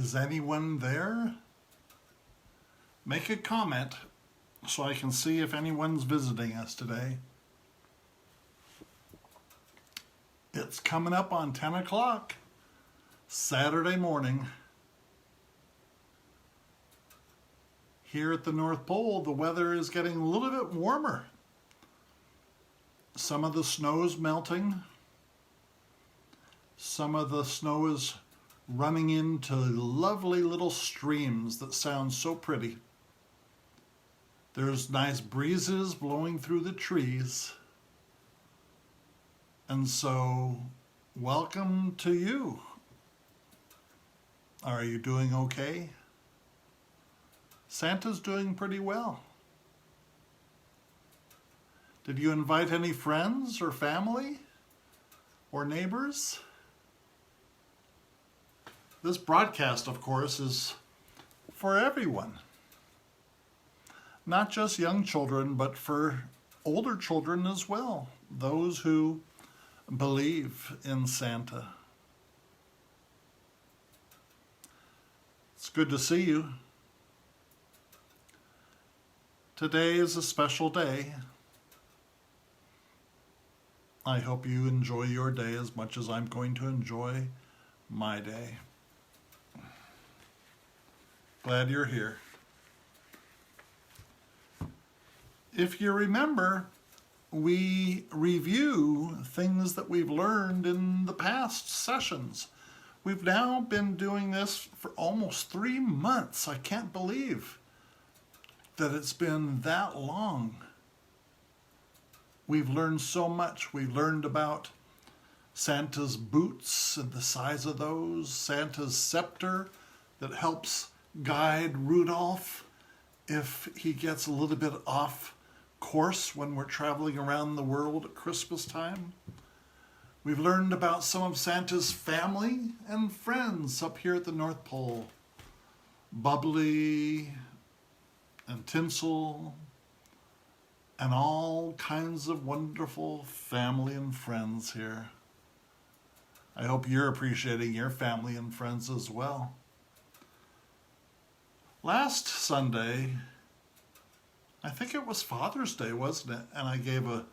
Is anyone there? Make a comment so I can see if anyone's visiting us today. It's coming up on 10 o'clock, Saturday morning. Here at the North Pole, the weather is getting a little bit warmer. Some of the snow is melting. Some of the snow is running into lovely little streams that sound so pretty. There's nice breezes blowing through the trees. And so, welcome to you. Are you doing okay? Santa's doing pretty well. Did you invite any friends or family or neighbors? This broadcast, of course, is for everyone. Not just young children, but for older children as well. Those who believe in Santa. It's good to see you. Today is a special day. I hope you enjoy your day as much as I'm going to enjoy my day. Glad you're here. If you remember, we review things that we've learned in the past sessions. We've now been doing this for almost 3 months. I can't believe that it's been that long. We've learned so much. We've learned about Santa's boots and the size of those, Santa's scepter that helps guide Rudolph if he gets a little bit off course when we're traveling around the world at Christmas time. We've learned about some of Santa's family and friends up here at the North Pole. Bubbly and Tinsel and all kinds of wonderful family and friends here. I hope you're appreciating your family and friends as well. Last Sunday, I think it was Father's Day, wasn't it? And I gave a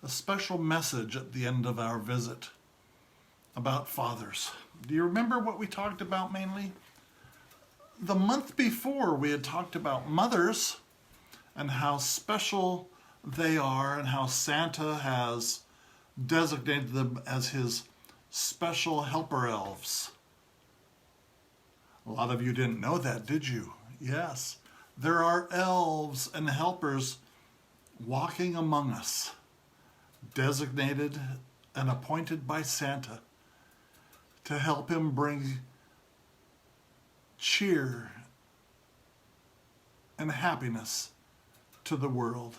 special message at the end of our visit about fathers. Do you remember what we talked about mainly? The month before, we had talked about mothers and how special they are and how Santa has designated them as his special helper elves. A lot of you didn't know that, did you? Yes, there are elves and helpers walking among us, designated and appointed by Santa to help him bring cheer and happiness to the world.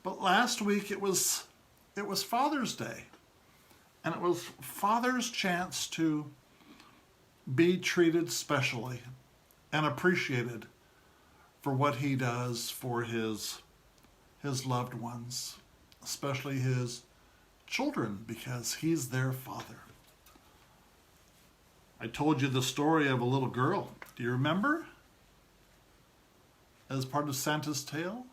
But last week it was Father's Day, and it was Father's chance to be treated specially and appreciated for what he does for his loved ones, especially his children, because he's their father. I told you the story of a little girl. Do you remember? As part of Santa's tale,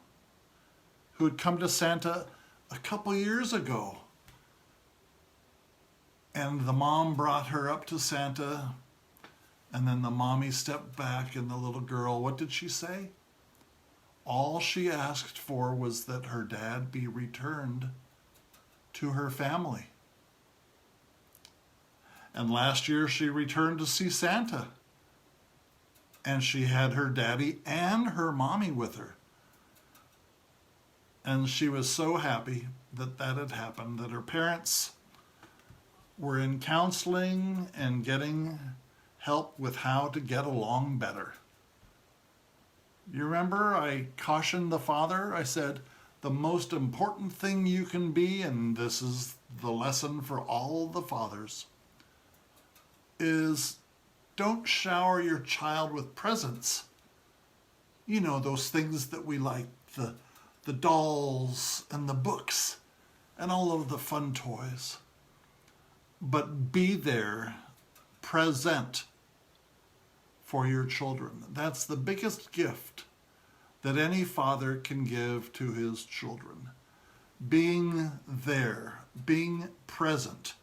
who had come to Santa a couple years ago. And the mom brought her up to Santa, and then the mommy stepped back, and the little girl, what did she say? All she asked for was that her dad be returned to her family. And last year she returned to see Santa, and she had her daddy and her mommy with her. And she was so happy that that had happened, that her parents were in counseling and getting help with how to get along better. You remember I cautioned the father? I said, the most important thing you can be, and this is the lesson for all the fathers, is don't shower your child with presents. You know, those things that we like, the dolls and the books and all of the fun toys. But be there, present for your children. That's the biggest gift that any father can give to his children. Being there, being present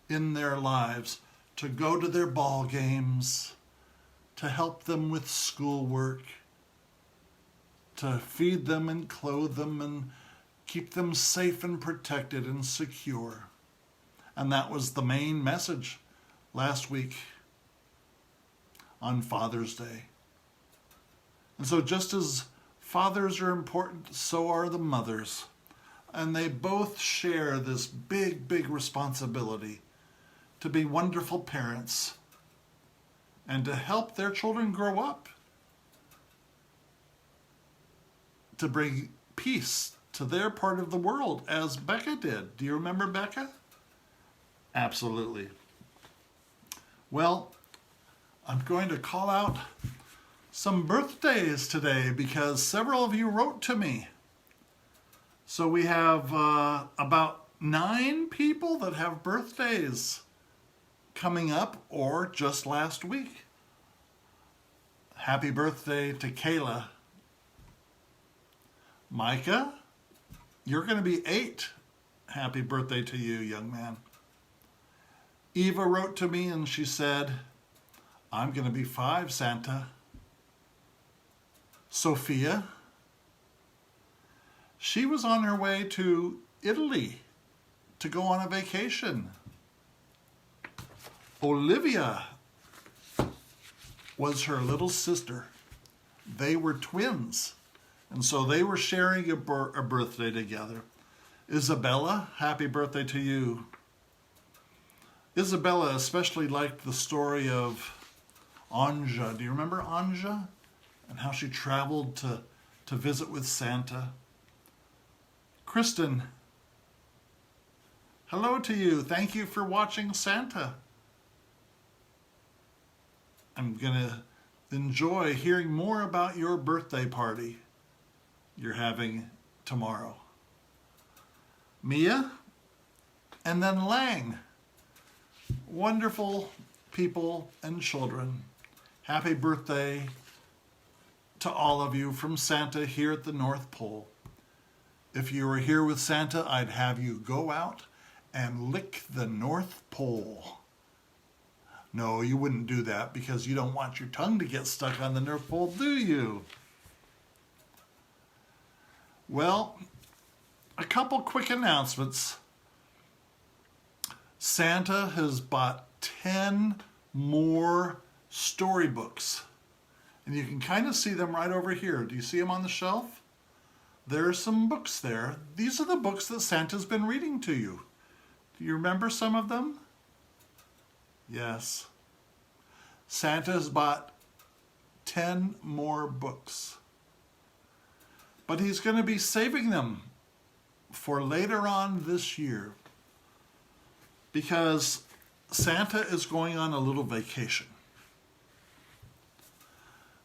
in their lives, to go to their ball games, to help them with schoolwork, to feed them and clothe them and keep them safe and protected and secure. And that was the main message last week on Father's Day. And so just as fathers are important, so are the mothers. And they both share this big, big responsibility to be wonderful parents and to help their children grow up, to bring peace to their part of the world, as Becca did. Do you remember Becca? Absolutely. Well, I'm going to call out some birthdays today because several of you wrote to me. So we have about 9 people that have birthdays coming up or just last week. Happy birthday to Kayla. Micah, you're going to be 8. Happy birthday to you, young man. Eva wrote to me and she said, I'm going to be 5, Santa. Sophia, she was on her way to Italy to go on a vacation. Olivia was her little sister. They were twins, and so they were sharing a birthday together. Isabella, happy birthday to you. Isabella especially liked the story of Anja. Do you remember Anja? And how she traveled to visit with Santa. Kristen, hello to you. Thank you for watching Santa. I'm going to enjoy hearing more about your birthday party you're having tomorrow. Mia, and then Lang. Wonderful people and children. Happy birthday to all of you from Santa here at the North Pole. If you were here with Santa, I'd have you go out and lick the North Pole. No, you wouldn't do that because you don't want your tongue to get stuck on the North Pole, do you? Well, a couple quick announcements. Santa has bought 10 more storybooks. And you can kind of see them right over here. Do you see them on the shelf? There are some books there. These are the books that Santa's been reading to you. Do you remember some of them? Yes. Santa has bought 10 more books. But he's going to be saving them for later on this year because Santa is going on a little vacation.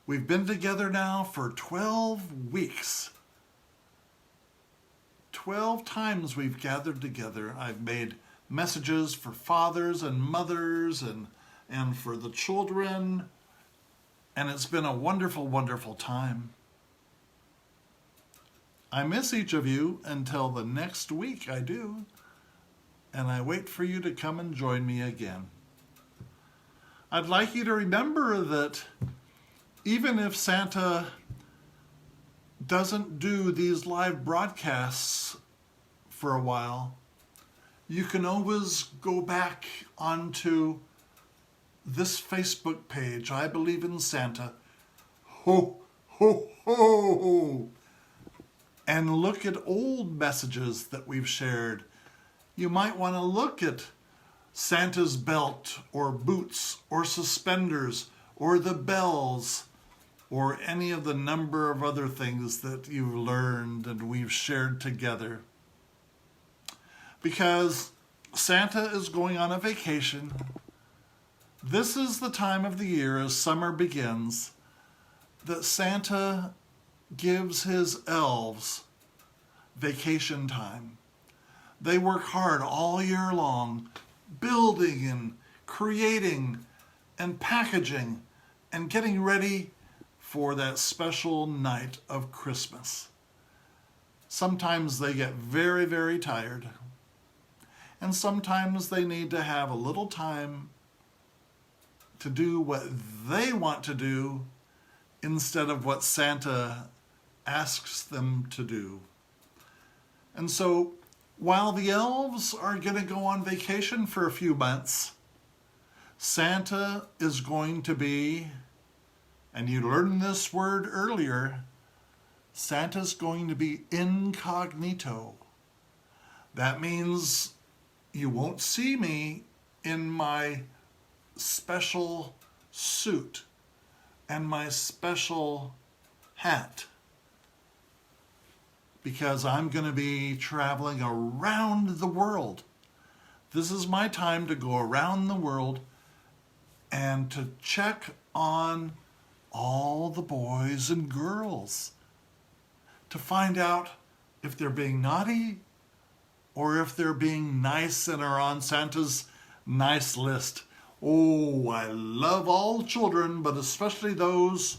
We've been together now for 12 weeks. 12 times we've gathered together. I've made messages for fathers and mothers and for the children. And it's been a wonderful, wonderful time. I miss each of you until the next week, I do. And I wait for you to come and join me again. I'd like you to remember that even if Santa doesn't do these live broadcasts for a while, you can always go back onto this Facebook page, I Believe in Santa, ho, ho, ho, and look at old messages that we've shared. You might want to look at Santa's belt or boots or suspenders or the bells or any of the number of other things that you've learned and we've shared together. Because Santa is going on a vacation. This is the time of the year as summer begins that Santa gives his elves vacation time. They work hard all year long, building and creating and packaging and getting ready for that special night of Christmas. Sometimes they get very, very tired, and sometimes they need to have a little time to do what they want to do instead of what Santa asks them to do. And so while the elves are going to go on vacation for a few months, Santa is going to be, and you learned this word earlier, Santa's going to be incognito. That means you won't see me in my special suit and my special hat, because I'm going to be traveling around the world. This is my time to go around the world and to check on all the boys and girls to find out if they're being naughty or if they're being nice and are on Santa's nice list. Oh, I love all children, but especially those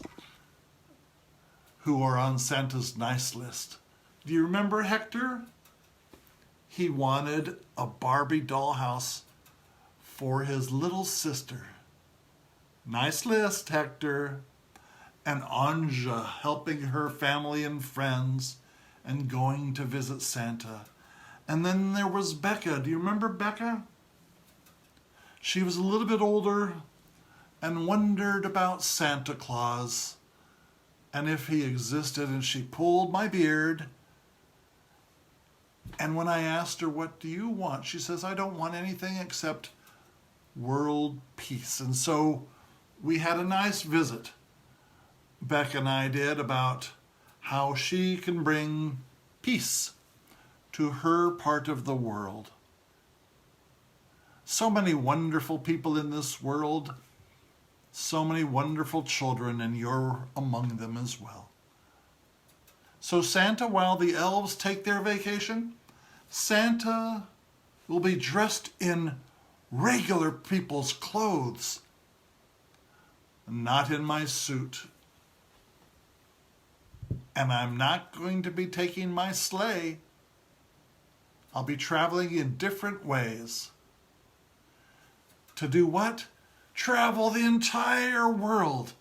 who are on Santa's nice list. Do you remember Hector? He wanted a Barbie dollhouse for his little sister. Nice list, Hector. And Anja helping her family and friends and going to visit Santa. And then there was Becca. Do you remember Becca? She was a little bit older and wondered about Santa Claus and if he existed, and she pulled my beard. And when I asked her, what do you want? She says, I don't want anything except world peace. And so we had a nice visit, Beck and I did, about how she can bring peace to her part of the world. So many wonderful people in this world, so many wonderful children, and you're among them as well. So Santa, while the elves take their vacation, Santa will be dressed in regular people's clothes, not in my suit. And I'm not going to be taking my sleigh. I'll be traveling in different ways. To do what? Travel the entire world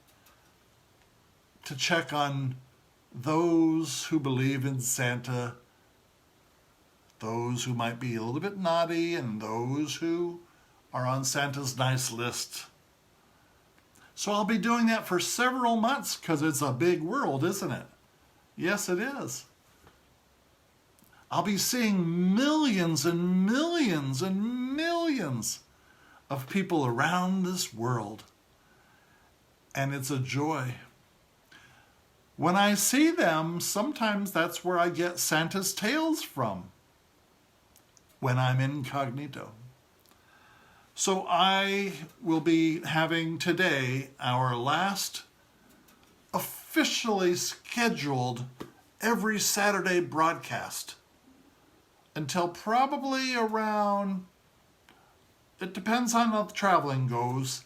to check on those who believe in Santa, those who might be a little bit naughty, and those who are on Santa's nice list. So I'll be doing that for several months because it's a big world, isn't it? Yes, it is. I'll be seeing millions and millions and millions of people around this world. And it's a joy. When I see them, sometimes that's where I get Santa's tales from, when I'm incognito. So I will be having today our last officially scheduled every Saturday broadcast until probably around, it depends on how the traveling goes,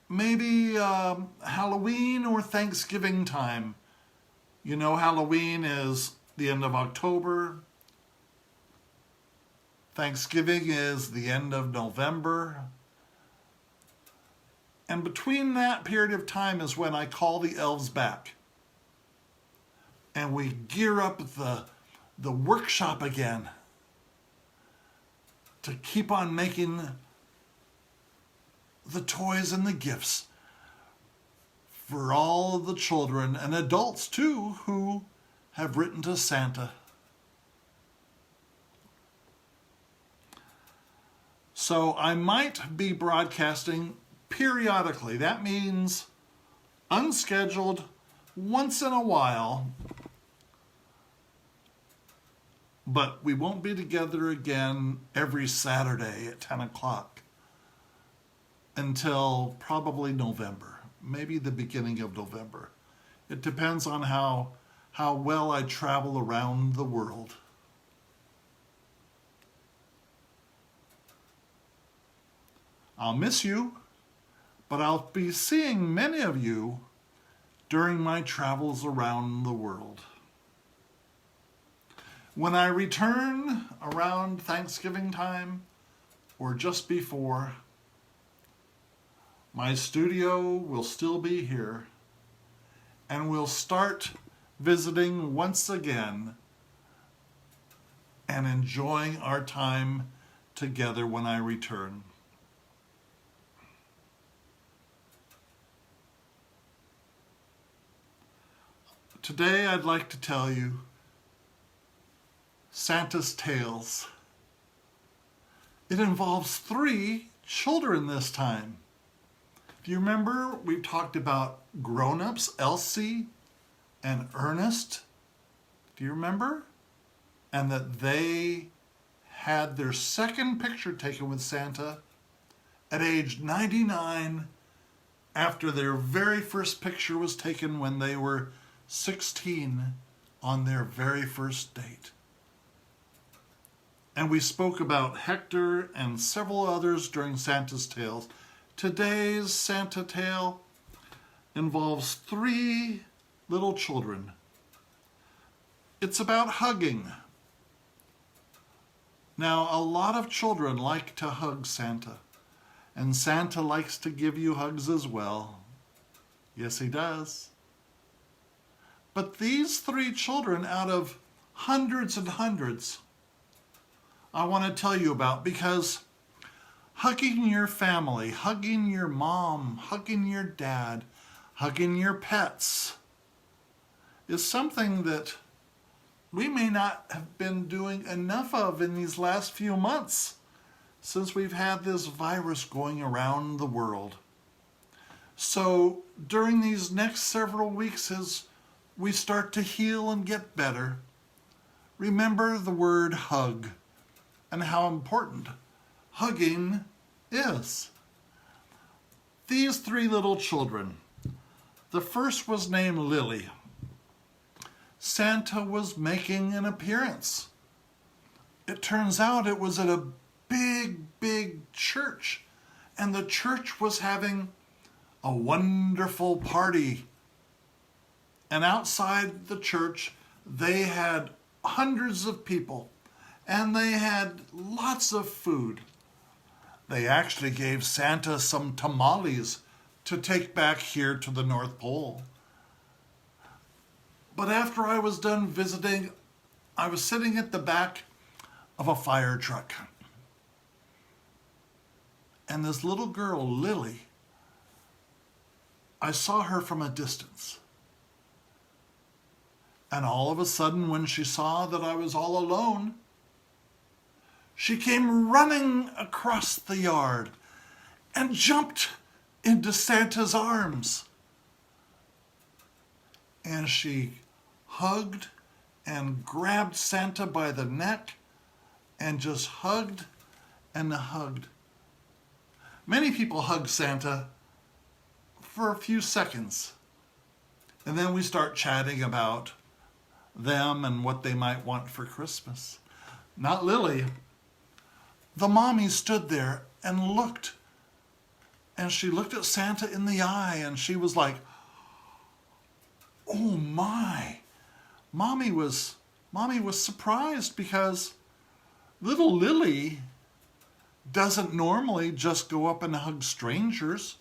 maybe Halloween or Thanksgiving time. You know, Halloween is the end of October. Thanksgiving is the end of November. And between that period of time is when I call the elves back. And we gear up the workshop again to keep on making the toys and the gifts for all of the children and adults too who have written to Santa. So I might be broadcasting periodically. That means unscheduled, once in a while. But we won't be together again every Saturday at 10 o'clock until probably November, maybe the beginning of November. It depends on how well I travel around the world. I'll miss you, but I'll be seeing many of you during my travels around the world. When I return around Thanksgiving time or just before, my studio will still be here, and we'll start visiting once again and enjoying our time together when I return. Today I'd like to tell you Santa's Tales. It involves 3 children this time. Do you remember we talked about grown-ups, Elsie and Ernest? Do you remember? And that they had their second picture taken with Santa at age 99 after their very first picture was taken when they were 16 on their very first date. And we spoke about Hector and several others during Santa's Tales. Today's Santa tale involves 3 little children. It's about hugging. Now, a lot of children like to hug Santa, and Santa likes to give you hugs as well. Yes, he does. But these 3 children out of hundreds and hundreds, I want to tell you about, because hugging your family, hugging your mom, hugging your dad, hugging your pets is something that we may not have been doing enough of in these last few months since we've had this virus going around the world. So during these next several weeks, as we start to heal and get better, remember the word hug and how important hugging is. These 3 little children, the first was named Lily. Santa was making an appearance. It turns out it was at a big church, and the church was having a wonderful party. And outside the church, they had hundreds of people, and they had lots of food. They actually gave Santa some tamales to take back here to the North Pole. But after I was done visiting, I was sitting at the back of a fire truck. And this little girl, Lily, I saw her from a distance. And all of a sudden, when she saw that I was all alone, she came running across the yard and jumped into Santa's arms. And she hugged and grabbed Santa by the neck and just hugged and hugged. Many people hug Santa for a few seconds, and then we start chatting about them and what they might want for Christmas. Not Lily. The mommy stood there and looked, and she looked at Santa in the eye, and she was like, oh my. Mommy was surprised, because little Lily doesn't normally just go up and hug strangers,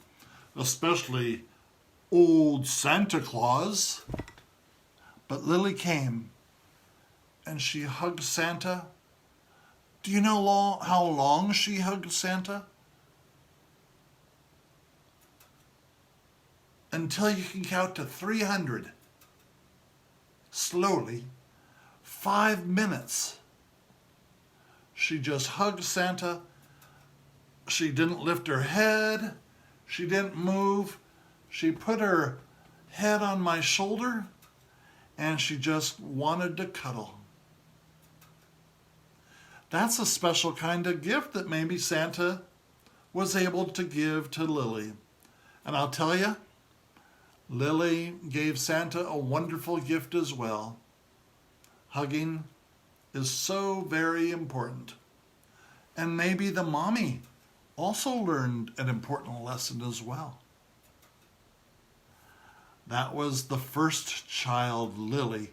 especially old Santa Claus. But Lily came and she hugged Santa. Do you know how long she hugged Santa? Until you can count to 300. Slowly, 5 minutes. She just hugged Santa. She didn't lift her head. She didn't move. She put her head on my shoulder, and she just wanted to cuddle. That's a special kind of gift that maybe Santa was able to give to Lily. And I'll tell you, Lily gave Santa a wonderful gift as well. Hugging is so very important. And maybe the mommy also learned an important lesson as well. That was the first child, Lily,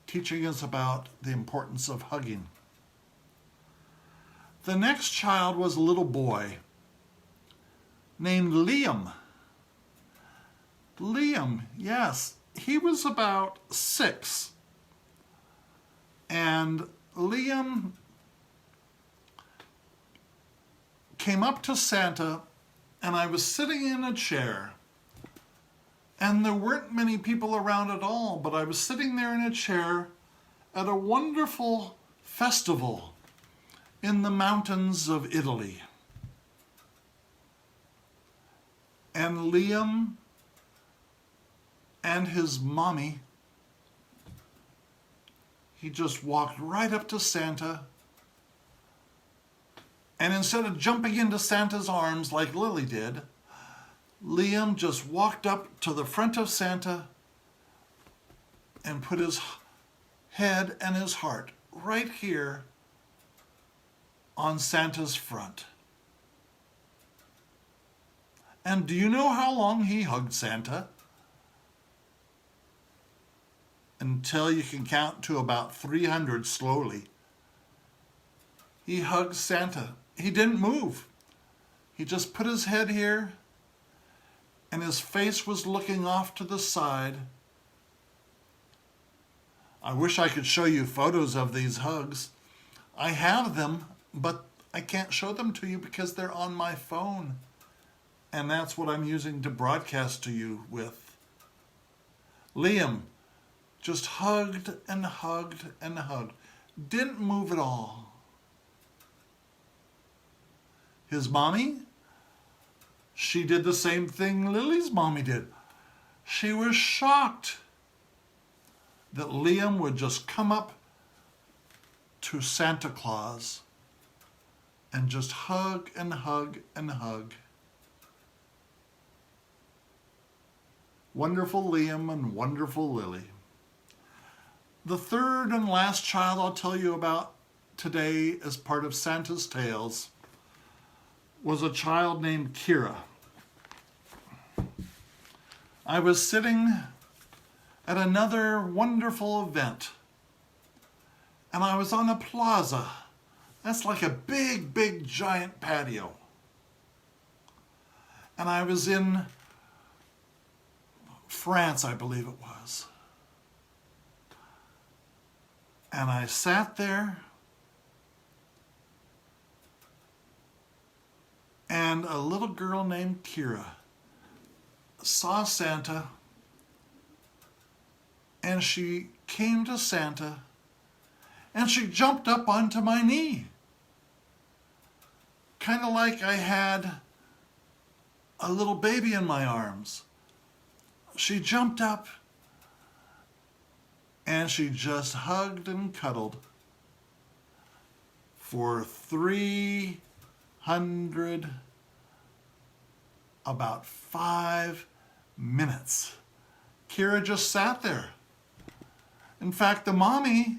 teaching us about the importance of hugging. The next child was a little boy named Liam. Liam, yes, he was about 6. And Liam came up to Santa, and I was sitting in a chair. And there weren't many people around at all, but I was sitting there in a chair at a wonderful festival in the mountains of Italy. And Liam and his mommy, he just walked right up to Santa, and instead of jumping into Santa's arms like Lily did, Liam just walked up to the front of Santa and put his head and his heart right here on Santa's front. And do you know how long he hugged Santa? Until you can count to about 300 slowly. He hugged Santa. He didn't move. He just put his head here, and his face was looking off to the side. I wish I could show you photos of these hugs. I have them, but I can't show them to you because they're on my phone. And that's what I'm using to broadcast to you with. Liam just hugged and hugged and hugged. Didn't move at all. His mommy, she did the same thing Lily's mommy did. She was shocked that Liam would just come up to Santa Claus and just hug and hug and hug. Wonderful Liam and wonderful Lily. The third and last child I'll tell you about today as part of Santa's Tales was a child named Kira. I was sitting at another wonderful event, and I was on a plaza. That's like a big, big, giant patio. And I was in France, I believe it was. And I sat there, and a little girl named Kira saw Santa, and she came to Santa, and she jumped up onto my knee. Kind of like I had a little baby in my arms. She jumped up, and she just hugged and cuddled for 5 minutes. Kira just sat there. In fact, the mommy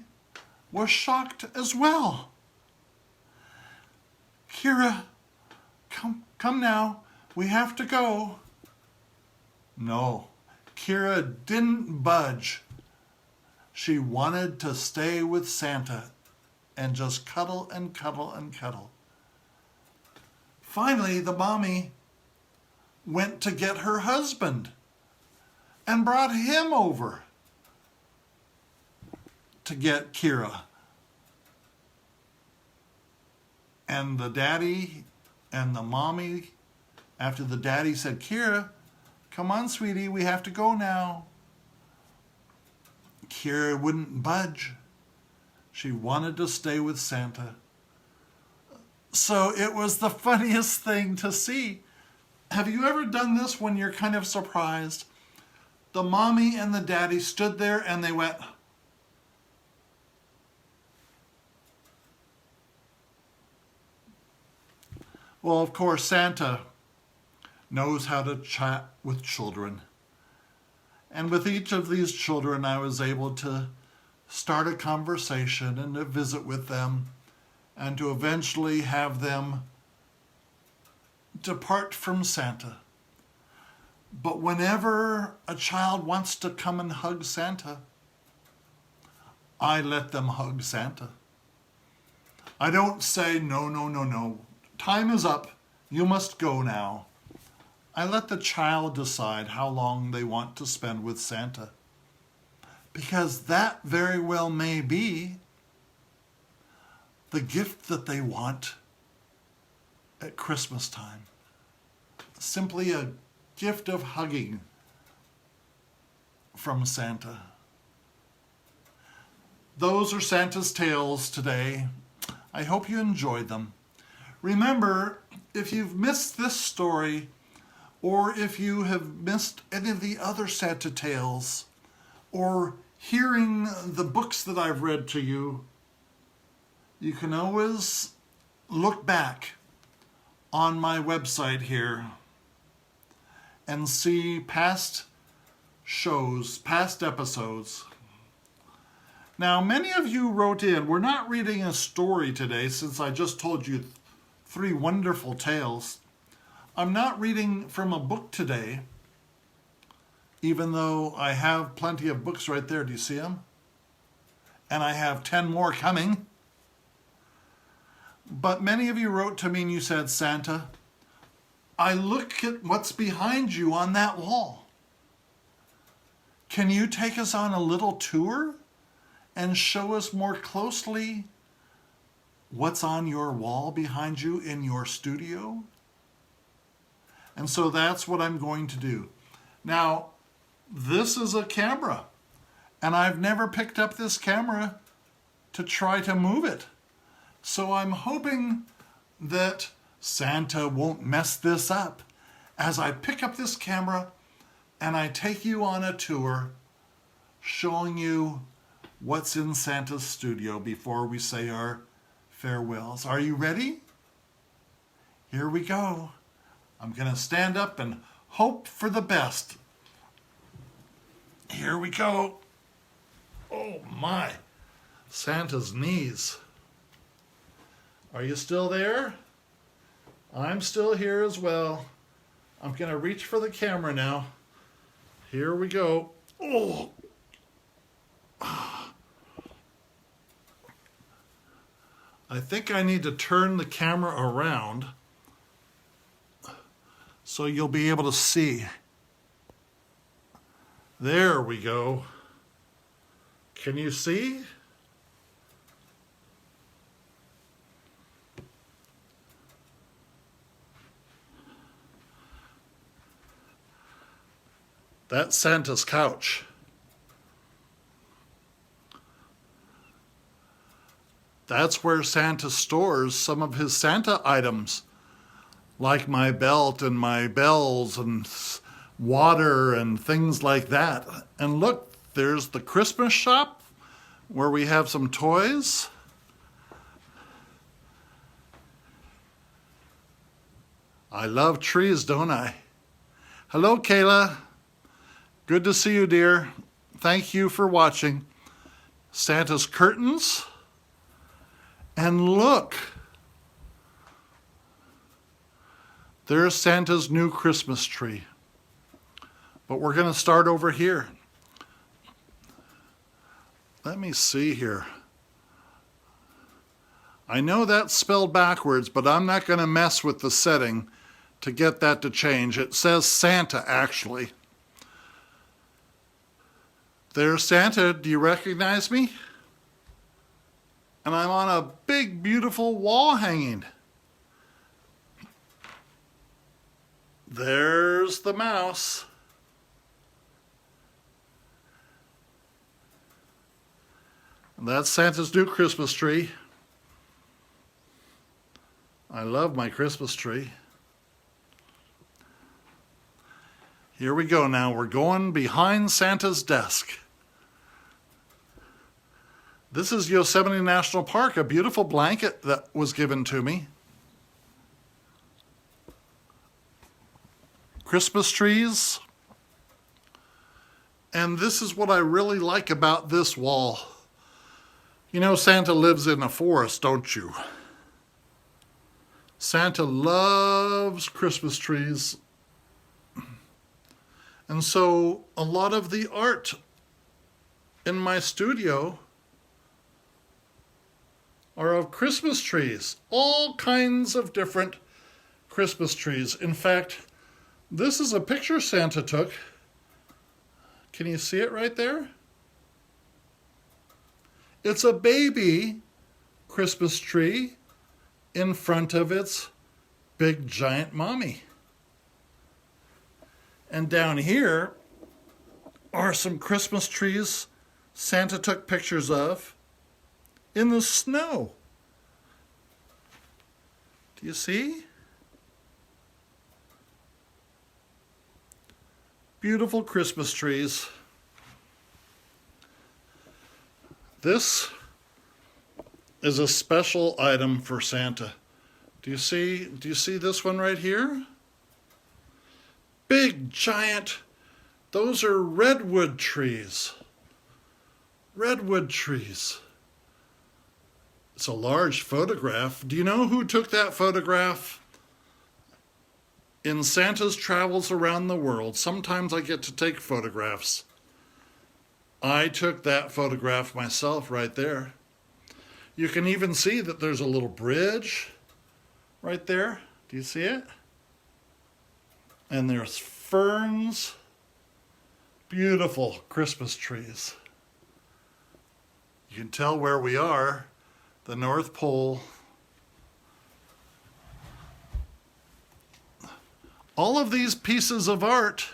was shocked as well. Kira, come now, we have to go. No, Kira didn't budge. She wanted to stay with Santa and just cuddle and cuddle and cuddle. Finally, the mommy went to get her husband and brought him over to get Kira. And the daddy and the mommy, after the daddy said, Kira, come on, sweetie, we have to go now. Kira wouldn't budge. She wanted to stay with Santa. So it was the funniest thing to see. Have you ever done this when you're kind of surprised? The mommy and the daddy stood there and they went, well, of course, Santa knows how to chat with children. And with each of these children, I was able to start a conversation and to visit with them and to eventually have them depart from Santa. But whenever a child wants to come and hug Santa, I let them hug Santa. I don't say, no, no, no, no. Time is up. You must go now. I let the child decide how long they want to spend with Santa. Because that very well may be the gift that they want at Christmas time. Simply a gift of hugging from Santa. Those are Santa's tales today. I hope you enjoyed them. Remember, if you've missed this story, or if you have missed any of the other Santa tales, or hearing the books that I've read to you, you can always look back on my website here and see past shows, past episodes. Now, many of you wrote in, we're not reading a story today since I just told you 3 wonderful tales. I'm not reading from a book today, even though I have plenty of books right there. Do you see them? And I have 10 more coming. But many of you wrote to me and you said, Santa, I look at what's behind you on that wall. Can you take us on a little tour and show us more closely what's on your wall behind you in your studio? And so that's what I'm going to do. Now, this is a camera, and I've never picked up this camera to try to move it. So I'm hoping that Santa won't mess this up as I pick up this camera and I take you on a tour showing you what's in Santa's studio before we say our farewells. Are you ready? Here we go. I'm going to stand up and hope for the best. Here we go. Oh my, Santa's knees. Are you still there? I'm still here as well. I'm going to reach for the camera now. Here we go. Oh. I think I need to turn the camera around so you'll be able to see. There we go. Can you see? That's Santa's couch. That's where Santa stores some of his Santa items, like my belt and my bells and water and things like that. And look, there's the Christmas shop where we have some toys. I love trees, don't I? Hello, Kayla. Good to see you, dear. Thank you for watching. Santa's curtains. And look, there's Santa's new Christmas tree. But we're going to start over here. Let me see here. I know that's spelled backwards, but I'm not going to mess with the setting to get that to change. It says Santa, actually. There's Santa. Do you recognize me? And I'm on a big, beautiful wall hanging. There's the mouse. And that's Santa's new Christmas tree. I love my Christmas tree. Here we go now. We're going behind Santa's desk. This is Yosemite National Park, a beautiful blanket that was given to me. Christmas trees. And this is what I really like about this wall. You know, Santa lives in a forest, don't you? Santa loves Christmas trees. And so a lot of the art in my studio are of Christmas trees, all kinds of different Christmas trees. In fact, this is a picture Santa took. Can you see it right there? It's a baby Christmas tree in front of its big giant mommy. And down here are some Christmas trees Santa took pictures of in the snow. Do you see? Beautiful Christmas trees. This is a special item for Santa. Do you see this one right here? Big, giant, those are redwood trees. Redwood trees. It's a large photograph. Do you know who took that photograph? In Santa's travels around the world, sometimes I get to take photographs. I took that photograph myself right there. You can even see that there's a little bridge right there. Do you see it? And there's ferns. Beautiful Christmas trees. You can tell where we are, the North Pole. All of these pieces of art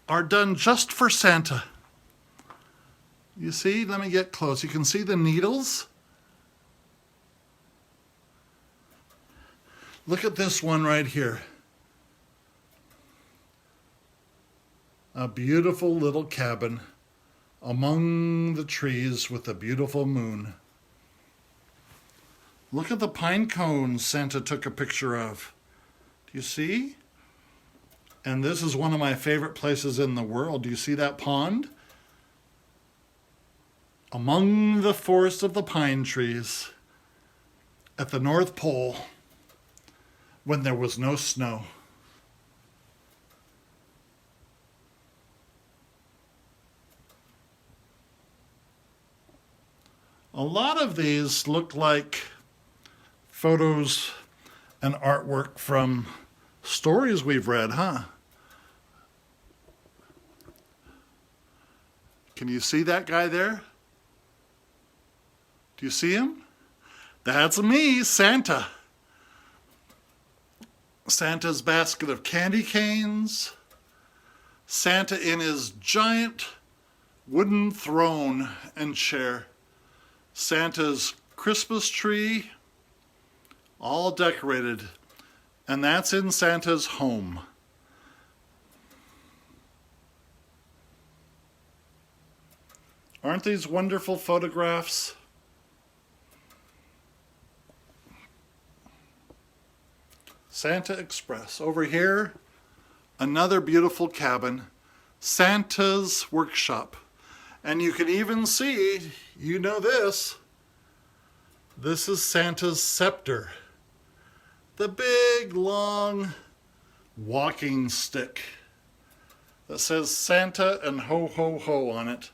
are done just for Santa. You see, let me get close. You can see the needles. Look at this one right here. A beautiful little cabin among the trees with a beautiful moon. Look at the pine cones Santa took a picture of. Do you see? And this is one of my favorite places in the world. Do you see that pond? Among the forest of the pine trees at the North Pole when there was no snow. A lot of these look like photos and artwork from stories we've read, huh? Can you see that guy there? Do you see him? That's me, Santa. Santa's basket of candy canes. Santa in his giant wooden throne and chair. Santa's Christmas tree, all decorated. And that's in Santa's home. Aren't these wonderful photographs? Santa Express. Over here, another beautiful cabin, Santa's workshop. And you can even see, you know this is Santa's scepter. The big, long walking stick that says Santa and ho, ho, ho on it.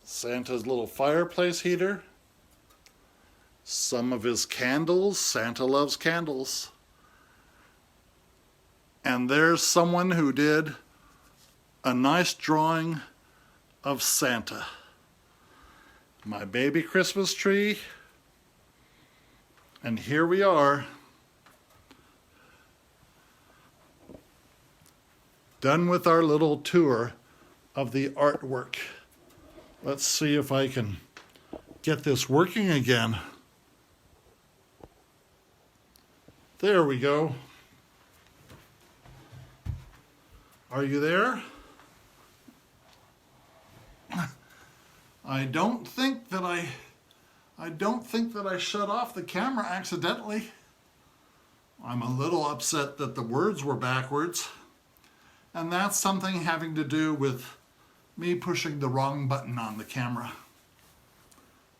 Santa's little fireplace heater. Some of his candles. Santa loves candles. And there's someone who did a nice drawing of Santa. My baby Christmas tree. And here we are, done with our little tour of the artwork. Let's see if I can get this working again. There we go. Are you there? I don't think that I shut off the camera accidentally. I'm a little upset that the words were backwards. And that's something having to do with me pushing the wrong button on the camera.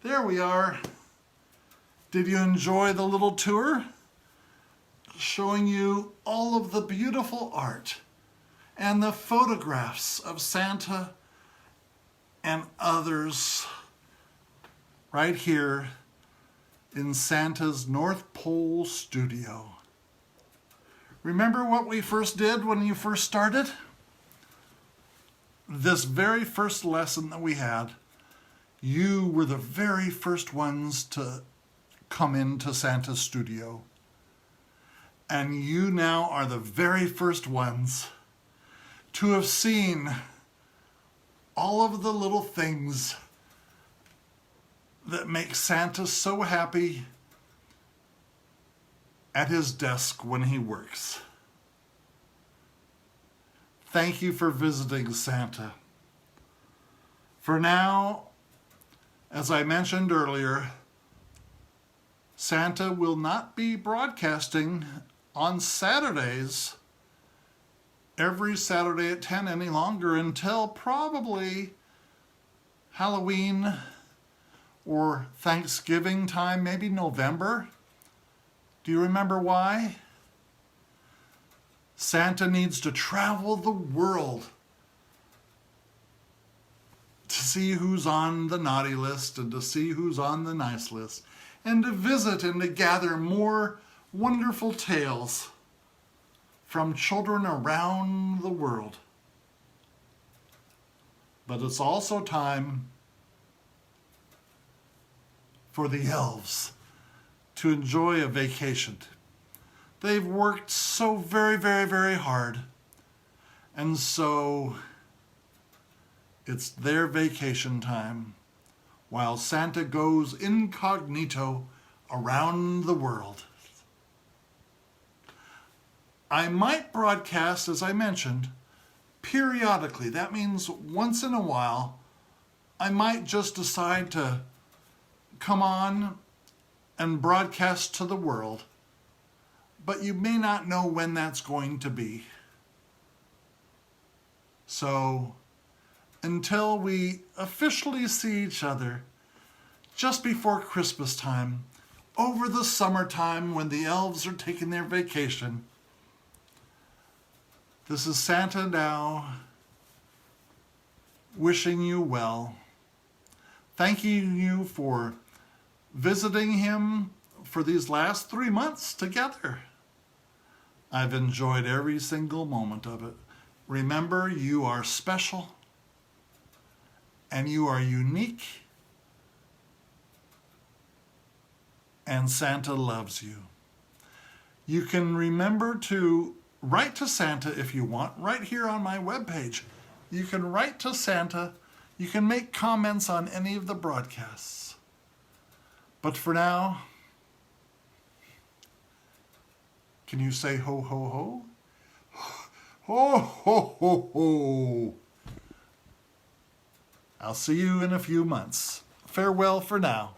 There we are. Did you enjoy the little tour? Showing you all of the beautiful art and the photographs of Santa and others right here in Santa's North Pole studio. Remember what we first did when you first started? This very first lesson that we had, you were the very first ones to come into Santa's studio. And you now are the very first ones to have seen all of the little things that make Santa so happy at his desk when he works. Thank you for visiting Santa. For now, as I mentioned earlier, Santa will not be broadcasting on Saturdays, every Saturday at 10 any longer until probably Halloween or Thanksgiving time, maybe November. Do you remember why? Santa needs to travel the world to see who's on the naughty list and to see who's on the nice list, and to visit and to gather more wonderful tales from children around the world. But it's also time for the elves to enjoy a vacation. They've worked so very, very, very hard. And so it's their vacation time while Santa goes incognito around the world. I might broadcast, as I mentioned, periodically. That means once in a while, I might just decide to come on and broadcast to the world, but you may not know when that's going to be. So, until we officially see each other just before Christmas time, over the summertime when the elves are taking their vacation, this is Santa now, wishing you well, thanking you for visiting him for these last 3 months together. I've enjoyed every single moment of it. Remember, you are special and you are unique, and Santa loves you. You can remember to write to Santa if you want, right here on my webpage. You can write to Santa. You can make comments on any of the broadcasts. But for now, can you say ho, ho, ho? Ho, ho, ho, ho. I'll see you in a few months. Farewell for now.